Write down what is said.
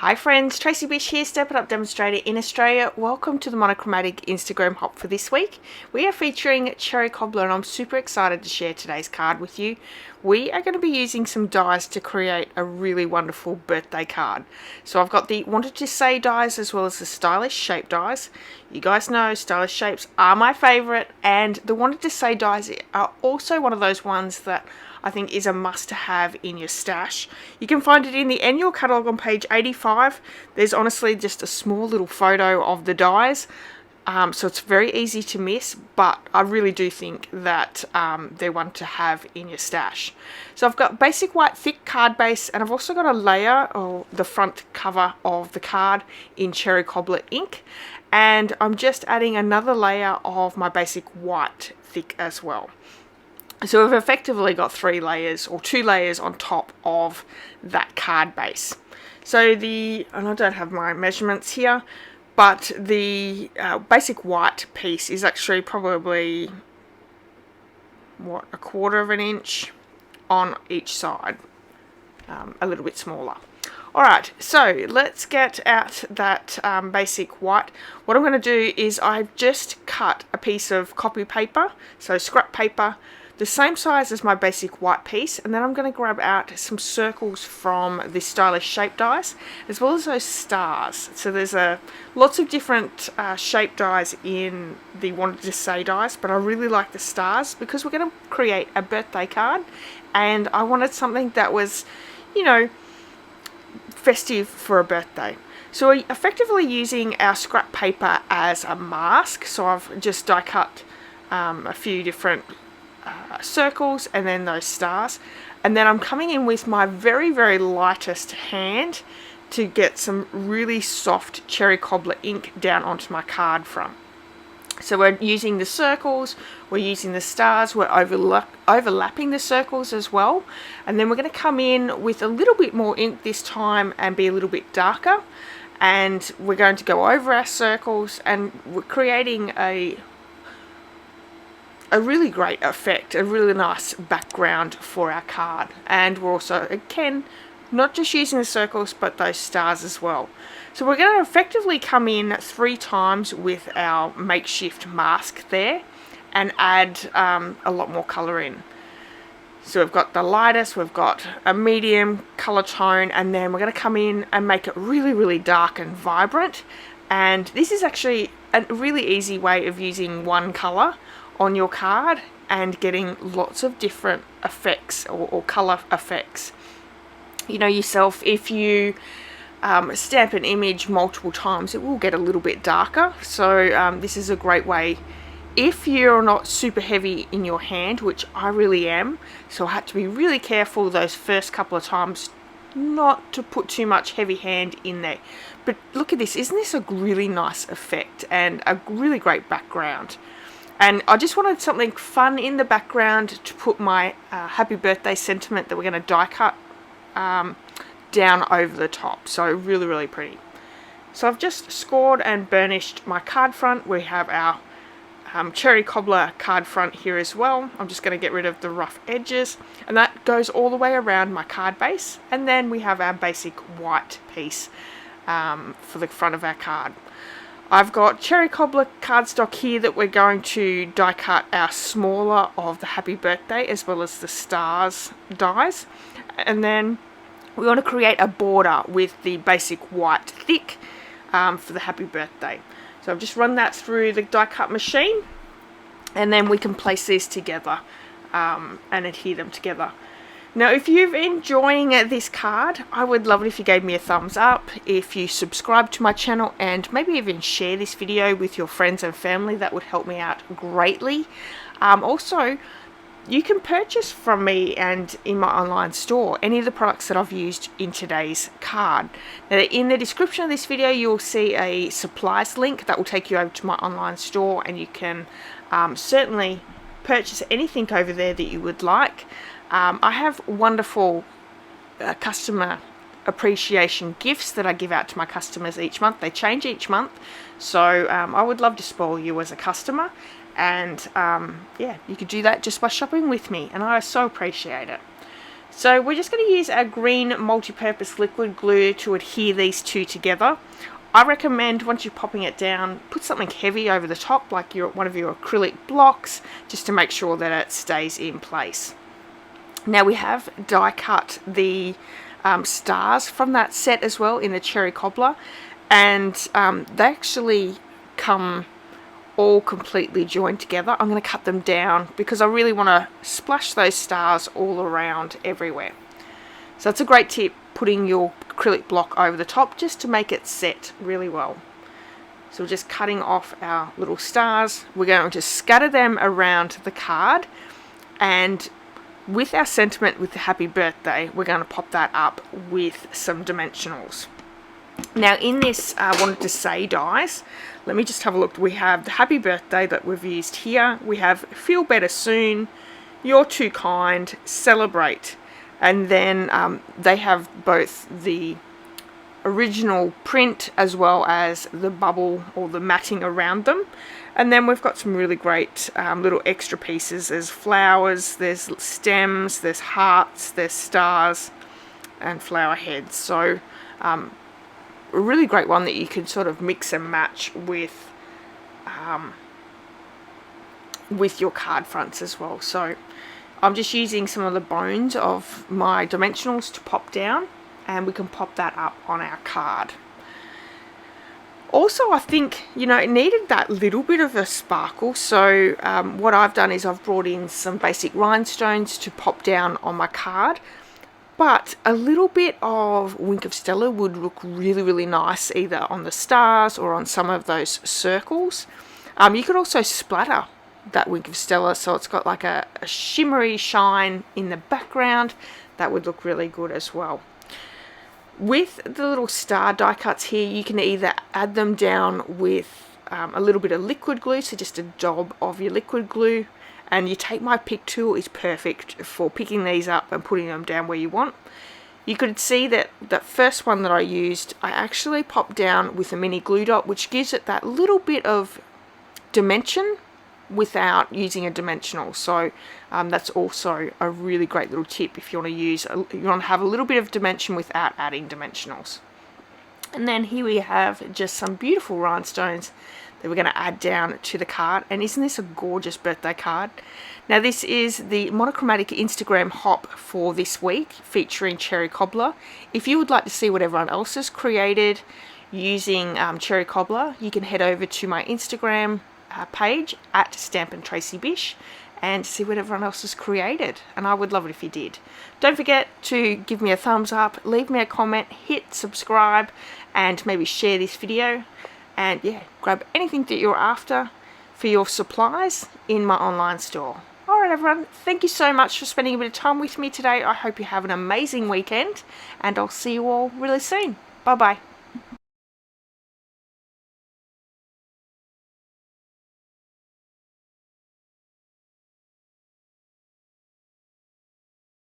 Hi friends, Tracy.bish here, Step It Up Demonstrator in Australia. Welcome to the Monochromatic Instagram hop for this week. We are featuring Cherry Cobbler and I'm super excited to share today's card with you. We are going to be using some dies to create a really wonderful birthday card. So I've got the Wanted to Say dies as well as the Stylish Shape dies. You guys know stylish shapes are my favourite, and the Wanted to Say dies are also one of those ones that I think is a must to have in your stash. You can find it in the annual catalogue on page 85. There's honestly just a small little photo of the dies, so it's very easy to miss, but I really do think that they're one to have in your stash. So I've got basic white thick card base, and I've also got a layer of the front cover of the card in Cherry Cobbler ink, and I'm just adding another layer of my basic white thick as well. So we've effectively got 3 layers or 2 layers on top of that card base. So and I don't have my measurements here, but the basic white piece is actually probably, what, 1/4 of an inch on each side, a little bit smaller. Alright, so let's get out that basic white. What I'm going to do is I've just cut a piece of copy paper, so scrap paper, the same size as my basic white piece, and then I'm going to grab out some circles from the Stylish Shape dies as well as those stars. So there's lots of different shape dies in the Wanted to Say dies, but I really like the stars because we're going to create a birthday card, and I wanted something that was, you know, festive for a birthday. So we're effectively using our scrap paper as a mask. So I've just die cut a few different circles and then those stars, and then I'm coming in with my very lightest hand to get some really soft Cherry Cobbler ink down onto my card front. So we're using the circles, we're using the stars, we're overlapping the circles as well, and then we're going to come in with a little bit more ink this time and be a little bit darker, and we're going to go over our circles, and we're creating a really great effect, a really nice background for our card. And we're also, again, not just using the circles but those stars as well. So we're going to effectively come in 3 times with our makeshift mask there and add a lot more colour in. So we've got the lightest, we've got a medium colour tone, and then we're going to come in and make it really dark and vibrant. And this is actually a really easy way of using one colour on your card and getting lots of different effects or colour effects. You know yourself, if you stamp an image multiple times, it will get a little bit darker. So this is a great way if you're not super heavy in your hand, which I really am. So I had to be really careful those first couple of times not to put too much heavy hand in there. But look at this, isn't this a really nice effect and a really great background? And I just wanted something fun in the background to put my happy birthday sentiment that we're going to die cut down over the top. So really pretty. So I've just scored and burnished my card front. We have our Cherry Cobbler card front here as well. I'm just going to get rid of the rough edges, and that goes all the way around my card base. And then we have our basic white piece for the front of our card. I've got Cherry Cobbler cardstock here that we're going to die cut our smaller of the happy birthday as well as the stars dies, and then we want to create a border with the basic white thick for the happy birthday. So I've just run that through the die cut machine, and then we can place these together and adhere them together. Now, if you're enjoying this card, I would love it if you gave me a thumbs up, if you subscribe to my channel, and maybe even share this video with your friends and family. That would help me out greatly. Also, you can purchase from me and in my online store any of the products that I've used in today's card. Now, in the description of this video, you'll see a supplies link that will take you over to my online store, and you can certainly purchase anything over there that you would like. I have wonderful customer appreciation gifts that I give out to my customers each month. They change each month, so I would love to spoil you as a customer, and yeah, you could do that just by shopping with me, and I so appreciate it. So we're just going to use our green multi-purpose liquid glue to adhere these two together. I recommend once you're popping it down, put something heavy over the top, like one of your acrylic blocks, just to make sure that it stays in place. Now we have die cut the stars from that set as well in the cherry cobbler, and they actually come all completely joined together. I'm going to cut them down because I really want to splash those stars all around everywhere. So that's a great tip, putting your acrylic block over the top just to make it set really well. So we're just cutting off our little stars. We're going to scatter them around the card, and with our sentiment with the happy birthday, we're going to pop that up with some dimensionals. Now in this wanted to say dies, let me just have a look. We have the happy birthday that we've used here. We have feel better soon, you're too kind, celebrate. And then they have both the original print as well as the bubble or the matting around them. And then we've got some really great little extra pieces. There's flowers, there's stems, there's hearts, there's stars and flower heads. So a really great one that you can sort of mix and match with your card fronts as well. So I'm just using some of the bones of my dimensionals to pop down, and we can pop that up on our card. Also, I think, you know, it needed that little bit of a sparkle, so what I've done is I've brought in some basic rhinestones to pop down on my card, but a little bit of Wink of Stella would look really, really nice either on the stars or on some of those circles. You could also splatter that Wink of Stella, so it's got like a shimmery shine in the background. That would look really good as well. With the little star die cuts here, you can either add them down with a little bit of liquid glue, so just a dab of your liquid glue, and your Take My Pick tool is perfect for picking these up and putting them down where you want. You could see that that first one that I used, I actually popped down with a mini glue dot, which gives it that little bit of dimension without using a dimensional. So that's also a really great little tip if you want to have a little bit of dimension without adding dimensionals. And then here we have just some beautiful rhinestones that we're going to add down to the card. And isn't this a gorgeous birthday card? Now this is the Monochromatic Instagram hop for this week, featuring cherry cobbler. If you would like to see what everyone else has created using cherry cobbler, you can head over to my Instagram page at @tracy.bish and see what everyone else has created, and I would love it if you did. Don't forget to give me a thumbs up, leave me a comment, hit subscribe, and maybe share this video. And yeah, grab anything that you're after for your supplies in my online store. Alright everyone, thank you so much for spending a bit of time with me today. I hope you have an amazing weekend, and I'll see you all really soon. Bye bye.